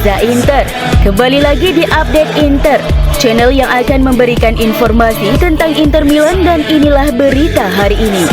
Reza Inter. Kembali lagi di Update Inter, channel yang akan memberikan informasi tentang Inter Milan, dan inilah berita hari ini.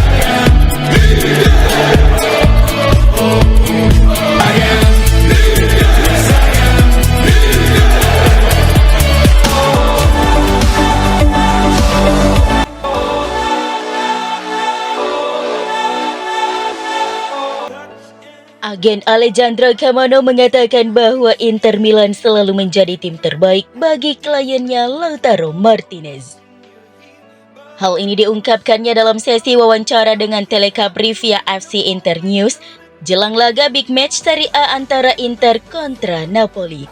Agen Alejandro Camano mengatakan bahwa Inter Milan selalu menjadi tim terbaik bagi kliennya Lautaro Martinez. Hal ini diungkapkannya dalam sesi wawancara dengan Telecabri via FC Inter News jelang laga big match Serie A antara Inter kontra Napoli.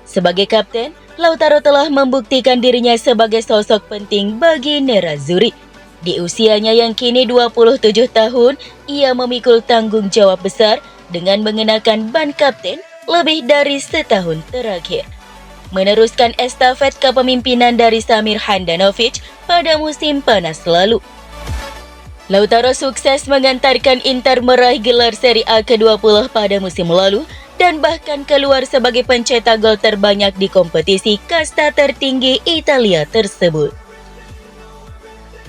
Sebagai kapten, Lautaro telah membuktikan dirinya sebagai sosok penting bagi Nerazzurri. Di usianya yang kini 27 tahun, ia memikul tanggung jawab besar dengan mengenakan ban kapten lebih dari setahun terakhir, meneruskan estafet kepemimpinan dari Samir Handanovic pada musim panas lalu. Lautaro sukses mengantarkan Inter meraih gelar Serie A ke-20 pada musim lalu dan bahkan keluar sebagai pencetak gol terbanyak di kompetisi kasta tertinggi Italia tersebut.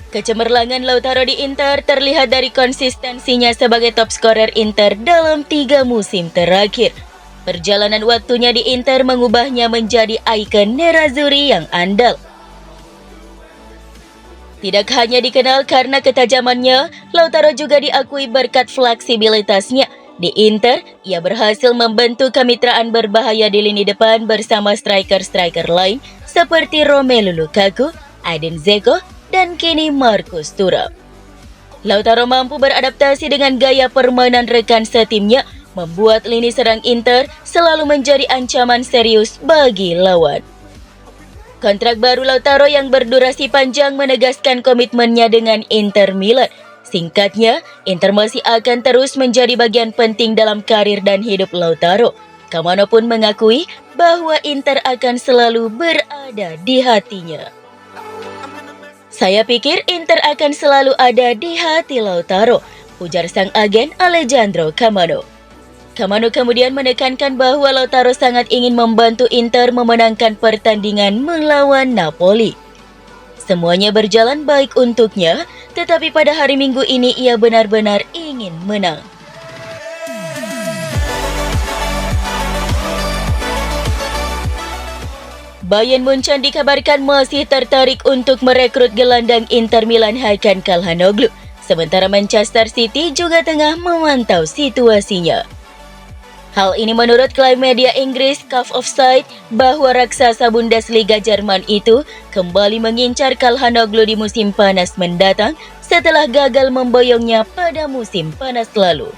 Kecemerlangan Lautaro di Inter terlihat dari konsistensinya sebagai top scorer Inter dalam 3 musim terakhir. Perjalanan waktunya di Inter mengubahnya menjadi ikon Nerazzurri yang andal. Tidak hanya dikenal karena ketajamannya, Lautaro juga diakui berkat fleksibilitasnya. Di Inter, ia berhasil membentuk kemitraan berbahaya di lini depan bersama striker-striker lain seperti Romelu Lukaku, Edin Dzeko, dan kini Marcus Thuram. Lautaro mampu beradaptasi dengan gaya permainan rekan setimnya, membuat lini serang Inter selalu menjadi ancaman serius bagi lawan. Kontrak baru Lautaro yang berdurasi panjang menegaskan komitmennya dengan Inter Milan. Singkatnya, Inter masih akan terus menjadi bagian penting dalam karir dan hidup Lautaro. Camano pun mengakui bahwa Inter akan selalu berada di hatinya. Saya pikir Inter akan selalu ada di hati Lautaro, ujar sang agen Alejandro Camano. Camano kemudian menekankan bahwa Lautaro sangat ingin membantu Inter memenangkan pertandingan melawan Napoli. Semuanya berjalan baik untuknya, tetapi pada hari Minggu ini ia benar-benar ingin menang. Bayern Munchen dikabarkan masih tertarik untuk merekrut gelandang Inter Milan Hakan Calhanoglu, sementara Manchester City juga tengah memantau situasinya. Hal ini menurut klaim media Inggris Cuff of Sight bahwa raksasa Bundesliga Jerman itu kembali mengincar Calhanoglu di musim panas mendatang setelah gagal memboyongnya pada musim panas lalu.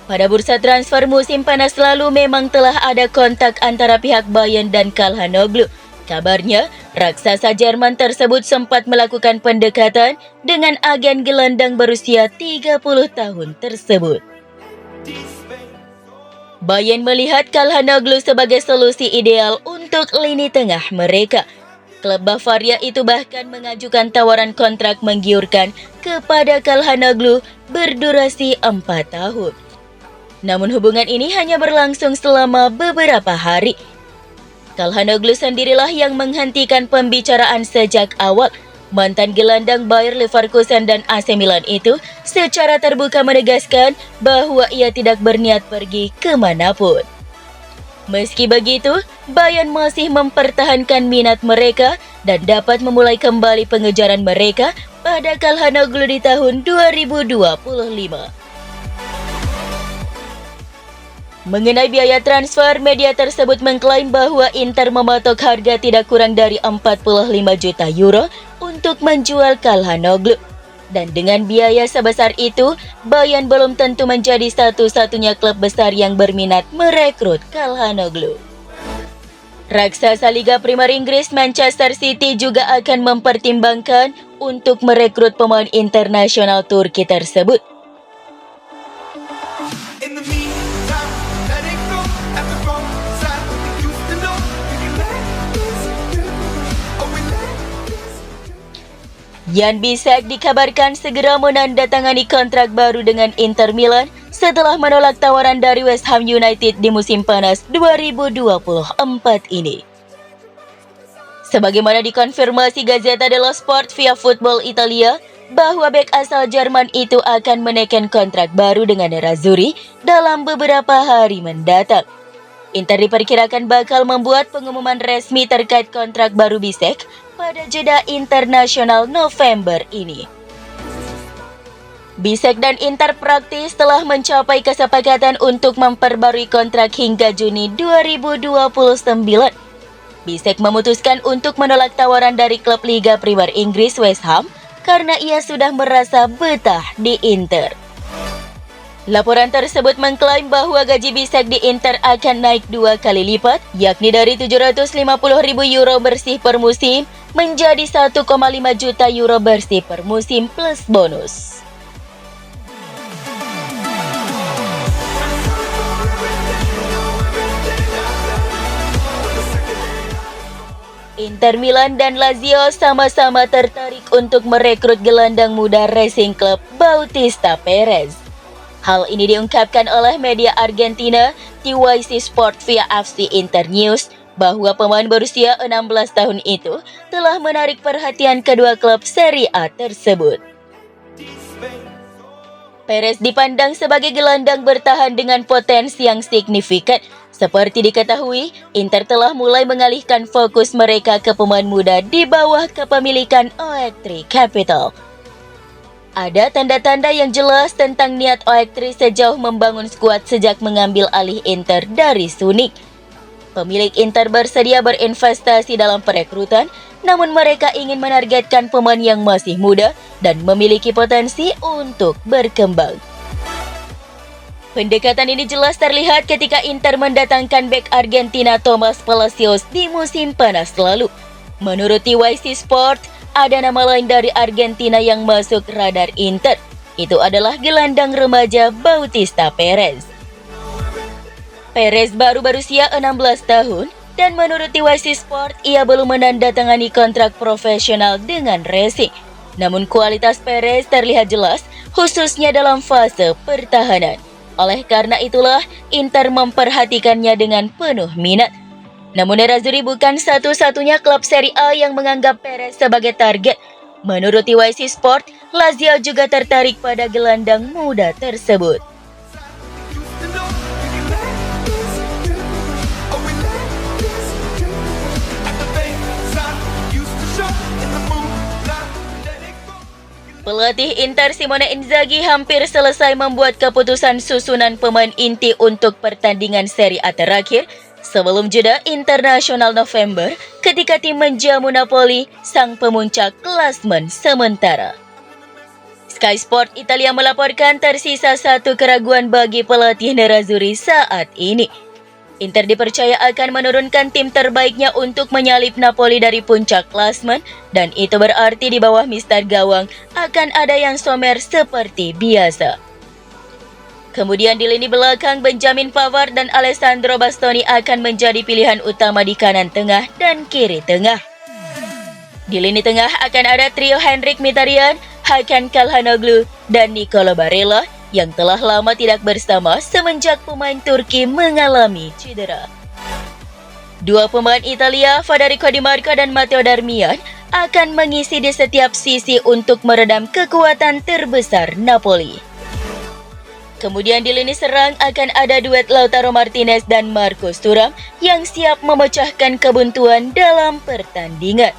Pada bursa transfer musim panas lalu memang telah ada kontak antara pihak Bayern dan Calhanoglu. Kabarnya, raksasa Jerman tersebut sempat melakukan pendekatan dengan agen gelandang berusia 30 tahun tersebut. Bayern melihat Calhanoglu sebagai solusi ideal untuk lini tengah mereka. Klub Bavaria itu bahkan mengajukan tawaran kontrak menggiurkan kepada Calhanoglu berdurasi 4 tahun. Namun hubungan ini hanya berlangsung selama beberapa hari. Calhanoglu sendirilah yang menghentikan pembicaraan sejak awal. Mantan gelandang Bayer Leverkusen dan AC Milan itu secara terbuka menegaskan bahwa ia tidak berniat pergi kemanapun. Meski begitu, Bayern masih mempertahankan minat mereka dan dapat memulai kembali pengejaran mereka pada Calhanoglu di tahun 2025. Mengenai biaya transfer, media tersebut mengklaim bahwa Inter mematok harga tidak kurang dari 45 juta euro untuk menjual Calhanoglu. Dan dengan biaya sebesar itu, Bayern belum tentu menjadi satu-satunya klub besar yang berminat merekrut Calhanoglu. Raksasa Liga Primer Inggris Manchester City juga akan mempertimbangkan untuk merekrut pemain internasional Turki tersebut. Jan Bisek dikabarkan segera menandatangani kontrak baru dengan Inter Milan setelah menolak tawaran dari West Ham United di musim panas 2024 ini. Sebagaimana dikonfirmasi Gazzetta dello Sport via Football Italia, bahwa bek asal Jerman itu akan menaikkan kontrak baru dengan Nerazzurri dalam beberapa hari mendatang. Inter diperkirakan bakal membuat pengumuman resmi terkait kontrak baru Bisek pada jeda internasional November ini. Bisek dan Inter praktis telah mencapai kesepakatan untuk memperbarui kontrak hingga Juni 2029. Bisek memutuskan untuk menolak tawaran dari klub Liga Primer Inggris West Ham karena ia sudah merasa betah di Inter. Laporan tersebut mengklaim bahwa gaji Bisek di Inter akan naik 2 kali lipat, yakni dari 750.000 euro bersih per musim menjadi 1,5 juta euro bersih per musim plus bonus. Inter Milan dan Lazio sama-sama tertarik untuk merekrut gelandang muda Racing Club Bautista Perez. Hal ini diungkapkan oleh media Argentina TYC Sport via FC Internews bahwa pemain berusia 16 tahun itu telah menarik perhatian kedua klub Serie A tersebut. Perez dipandang sebagai gelandang bertahan dengan potensi yang signifikan. Seperti diketahui, Inter telah mulai mengalihkan fokus mereka ke pemain muda di bawah kepemilikan OEK3 Capital. Ada tanda-tanda yang jelas tentang niat OEK3 sejauh membangun skuad sejak mengambil alih Inter dari Sunik. Pemilik Inter bersedia berinvestasi dalam perekrutan, namun mereka ingin menargetkan pemain yang masih muda dan memiliki potensi untuk berkembang. Pendekatan ini jelas terlihat ketika Inter mendatangkan bek Argentina Thomas Palacios di musim panas lalu. Menurut TYC Sport, ada nama lain dari Argentina yang masuk radar Inter. Itu adalah gelandang remaja Bautista Perez. Perez baru berusia 16 tahun dan menurut TYC Sport, ia belum menandatangani kontrak profesional dengan Racing. Namun kualitas Perez terlihat jelas, khususnya dalam fase pertahanan. Oleh karena itulah, Inter memperhatikannya dengan penuh minat. Namun Nerazzurri bukan satu-satunya klub Serie A yang menganggap Perez sebagai target. Menurut TYC Sport, Lazio juga tertarik pada gelandang muda tersebut. Pelatih Inter Simone Inzaghi hampir selesai membuat keputusan susunan pemain inti untuk pertandingan Serie A terakhir sebelum jeda internasional November ketika tim menjamu Napoli, sang pemuncak klasemen sementara. Sky Sport Italia melaporkan tersisa satu keraguan bagi pelatih Nerazzurri saat ini. Inter dipercaya akan menurunkan tim terbaiknya untuk menyalip Napoli dari puncak klasemen dan itu berarti di bawah mister gawang akan ada yang Sommer seperti biasa. Kemudian di lini belakang Benjamin Pavard dan Alessandro Bastoni akan menjadi pilihan utama di kanan tengah dan kiri tengah. Di lini tengah akan ada trio Henrik Mkhitaryan, Hakan Calhanoglu dan Nicolo Barella yang telah lama tidak bersama semenjak pemain Turki mengalami cedera. Dua pemain Italia, Federico Di Marco dan Matteo Darmian, akan mengisi di setiap sisi untuk meredam kekuatan terbesar Napoli. Kemudian di lini serang akan ada duet Lautaro Martinez dan Marcus Thuram yang siap memecahkan kebuntuan dalam pertandingan.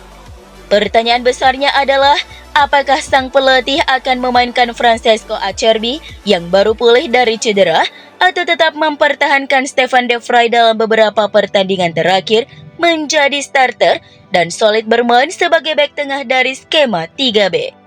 Pertanyaan besarnya adalah, apakah sang pelatih akan memainkan Francesco Acerbi yang baru pulih dari cedera atau tetap mempertahankan Stefan De Vrij dalam beberapa pertandingan terakhir menjadi starter dan solid bermain sebagai bek tengah dari skema 3B.